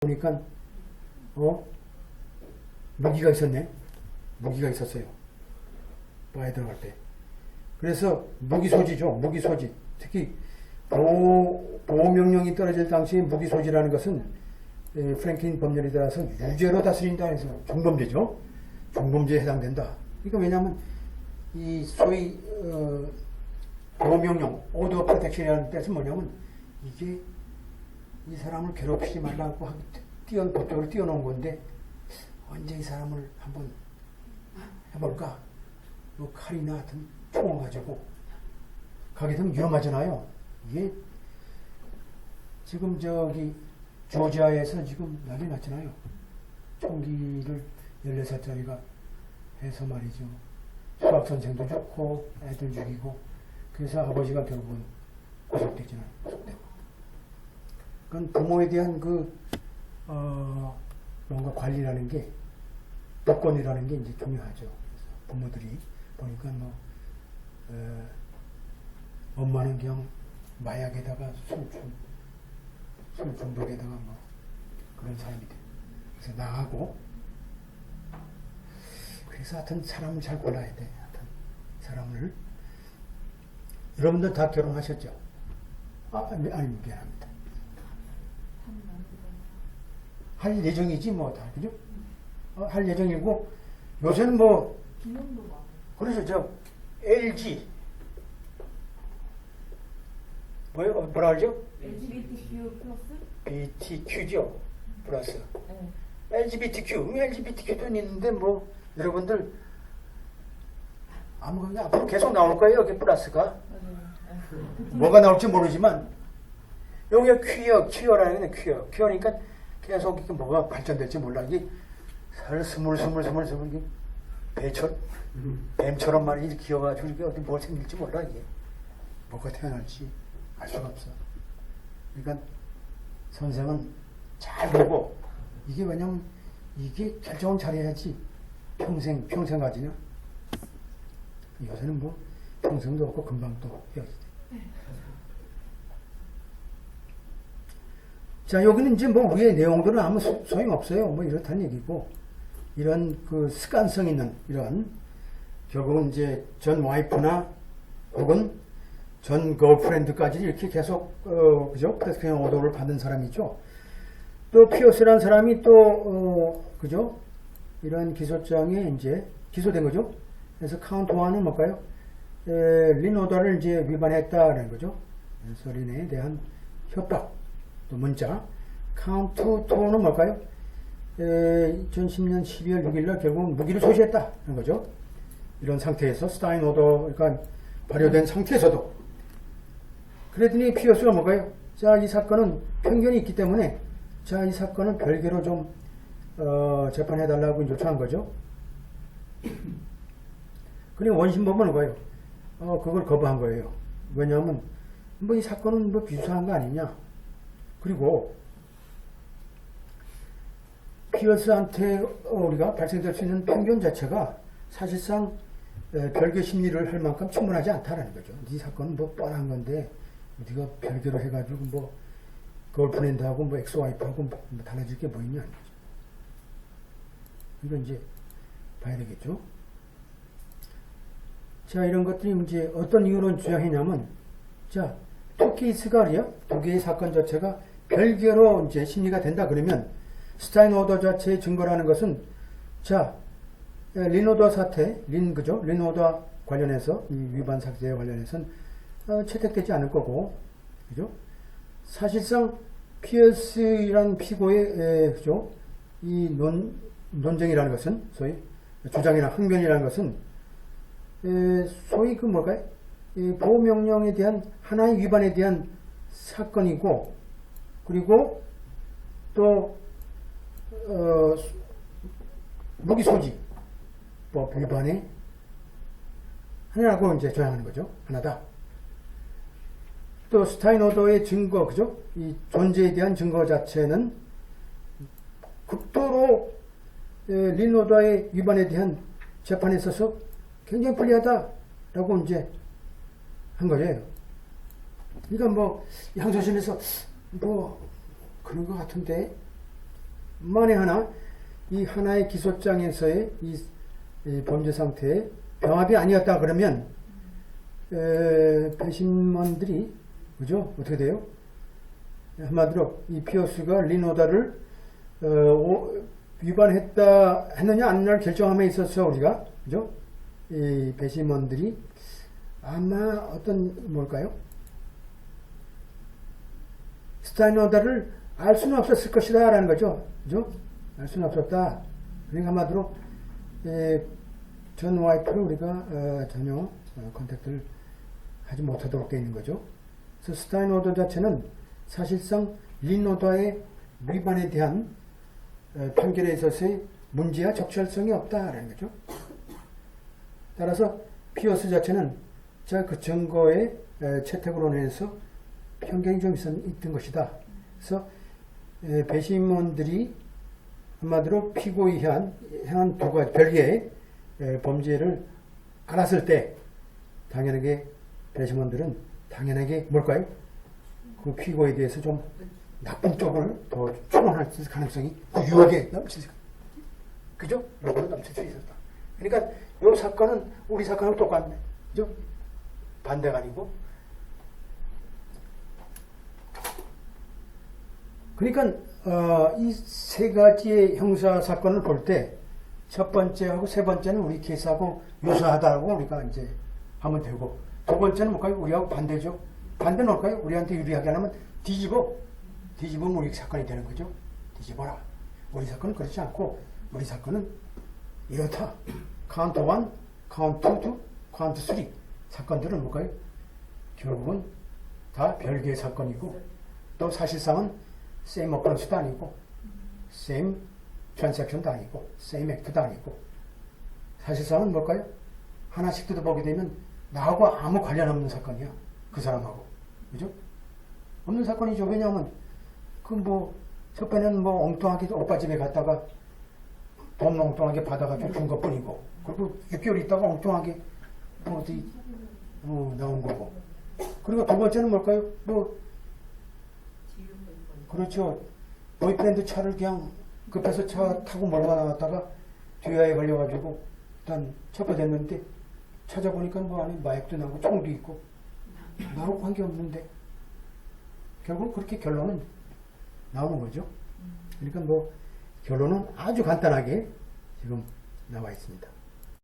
보니까 무기가 있었네. 무기가 있었어요. 바에 들어갈 때. 그래서 무기 소지죠. 무기 소지. 특히 보호명령이 떨어질 당시에 무기 소지라는 것은 프랭클린 법률에 따라서 유죄로 다스린다 해서 중범죄죠. 중범죄에 해당된다. 그러니까 왜냐하면 이 소위 보호명령, 오더 프로텍션이라는 뜻은 뭐냐면 이게 이 사람을 괴롭히지 말라고 법적으로 띄워놓은 건데 언제 이 사람을 한번 해볼까? 뭐 칼이나 하여튼 총을 가지고 가게 되면 위험하잖아요. 이게 지금 저기 조지아에서 지금 난리 났잖아요. 총기를 14살짜리가 해서 말이죠. 수학선생도 죽고 애들 죽이고 그래서 아버지가 결국은 구속됐잖아요. 구속되고. 그러니까 부모에 대한 뭔가 관리라는 게 법권이라는 게 이제 중요하죠. 그래서 부모들이 보니까 엄마는 그냥 마약에다가 술 중독에다가 그런 사람이 돼. 그래서 나가고 그래서 하여튼 사람을 잘 골라야 돼. 하여튼 사람을 여러분들 다 결혼하셨죠? 아니 미안합니다. 할 예정이지 뭐 다 그죠? 할 예정이고 요새는 뭐 그래서 저 LG 뭐라 하죠? LGBTQ 플러스? BTQ죠 플러스. 네. LGBTQ도 있는데 뭐 여러분들 아무거나 앞으로 계속 나올 거예요 여기 플러스가. 뭐가 나올지 모르지만 여기가 퀴어라는 게 퀴어니까 계속 이렇게 뭐가 발전될지 몰라. 이게 스물 뱀처럼 말이지 기어가지고 이게 어디 뭘 생길지 몰라. 이게 뭐가 태어날지 알 수가 없어. 그러니까 선생은 잘 보고 이게 왜냐면 이게 결정을 잘해야지 평생 가지냐. 요새는 뭐 평생도 없고 금방 또 헤어지지. 자, 여기는 이제 뭐 위의 내용들은 아무 소용없어요. 뭐 이렇다는 얘기고, 이런 그 습관성 있는 이런 결국은 이제 전 와이프나 혹은 전 걸프렌드까지 이렇게 계속 그죠? 프레스크션 오더를 받은 사람이죠. 또 피어스라는 사람이 또 그죠? 이런 기소장에 이제 기소된 거죠. 그래서 카운트 1은 뭘까요? 린 오더를 이제 위반했다라는 거죠. 그래서 린에 대한 협박. 또 문자. 카운트 2는 뭘까요? 2010년 12월 6일날 결국 무기를 소지했다는 거죠. 이런 상태에서 스타인 오더, 그러니까 발효된 상태에서도. 그랬더니 피어스가 뭘까요? 자, 이 사건은 편견이 있기 때문에 자, 이 사건은 별개로 좀 재판해달라고 요청한 거죠. 그리고 원심법은 뭐예요? 그걸 거부한 거예요. 왜냐하면 뭐 이 사건은 뭐 비슷한 거 아니냐. 그리고 피어스한테 우리가 발생될 수 있는 편견 자체가 사실상 별개 심리를 할 만큼 충분하지 않다라는 거죠. 이 사건은 뭐 뻔한 건데 네가 별개로 해가지고 뭐 걸프렌드하고 뭐 엑스와이프하고 뭐 달라질 게 뭐 있냐. 이건 이제 봐야 되겠죠. 자, 이런 것들이 이제 어떤 이유로 주장했냐면, 자, 두 케이스가 아니에요. 두 개의 사건 자체가 별개로 이제 심리가 된다 그러면 스타인 오더 자체의 증거라는 것은 자, 린 오더 사태, 린 오더 관련해서 이 위반 사태에 관련해서는 채택되지 않을 거고, 그죠? 사실상 피어스라는 피고의 그죠? 이 논쟁이라는 것은 소위 주장이나 항변이라는 것은 소위 그 뭘까요? 이 보호명령에 대한 하나의 위반에 대한 사건이고, 그리고 또 무기소지법 위반의 하나라고 이제 주장하는 거죠. 하나다. 또 스타인 오더의 증거, 그죠? 이 존재에 대한 증거 자체는 극도로 린 오더의 위반에 대한 재판에 있어서 굉장히 불리하다라고 이제 한 거예요. 그러니까 뭐 항소심에서 뭐 그런 것 같은데 만에 하나 이 하나의 기소장에서의 이 범죄 상태에 병합이 아니었다 그러면 배심원들이 그죠? 어떻게 돼요? 한마디로 이 피어스가 리노다를 위반했다 했느냐 안 했느냐를 결정함에 있어서 우리가 그죠? 이 배심원들이 아마 어떤 뭘까요? 스타인호다를 알 수는 없었을 것이다 라는 거죠. 그죠? 알 수는 없었다. 그러니까 한마디로 존 와이프를 우리가 전혀 컨택트를 하지 못하도록 되어 있는 거죠. 그래서 스타인호더 자체는 사실상 린노더의 위반에 대한 판결에 있어서의 문제와 적절성이 없다라는 거죠. 따라서 피어스 자체는 자 그 증거의 채택으로 인해서 편견이 좀 있던 것이다. 그래서 배심원들이 한마디로 피고에 향한 두 가지 별개의 범죄를 알았을 때 당연하게 배심원들은 당연하게 뭘까요? 그 피고에 대해서 좀 나쁜 쪽을 더 추론할 가능성이 유하게 넘칠 그죠? 요거는 넘칠 수 있었다. 그러니까 이 사건은 우리 사건하고 똑같네. 그죠? 반대가 아니고. 그러니까 이 세 가지의 형사 사건을 볼 때 첫 번째하고 세 번째는 우리 케이스하고 유사하다고 우리가 이제 하면 되고, 두 번째는 뭘까요? 우리하고 반대죠. 반대는 뭘까요? 우리한테 유리하게 하면 뒤집으면 우리 사건이 되는 거죠. 뒤집어라. 우리 사건은 그렇지 않고 우리 사건은 이렇다. 카운트 1, 카운트 2, 카운트 3 사건들은 뭘까요? 결국은 다 별개의 사건이고 또 사실상은 same occurrence도 아니고 same transaction도 아니고 same act도 아니고 사실상은 뭘까요? 하나씩 뜯어보게 되면 나하고 아무 관련 없는 사건이야. 그 사람하고. 그죠? 없는 사건이죠. 왜냐하면 첫 번에는 엉뚱하게 오빠 집에 갔다가 돈 엉뚱하게 받아가지고 준 것 뿐이고, 그리고 6개월 있다가 엉뚱하게 어디 나온 거고. 그리고 두 번째는 뭘까요? 그렇죠. 보이프렌드 차를 그냥 급해서 차 타고 몰고 나갔다가 뒤에 걸려가지고 일단 체포됐는데 찾아보니까 안에 마약도 나고 총도 있고 나하고 관계없는데 결국 그렇게 결론은 나오는 거죠. 그러니까 결론은 아주 간단하게 지금 나와 있습니다.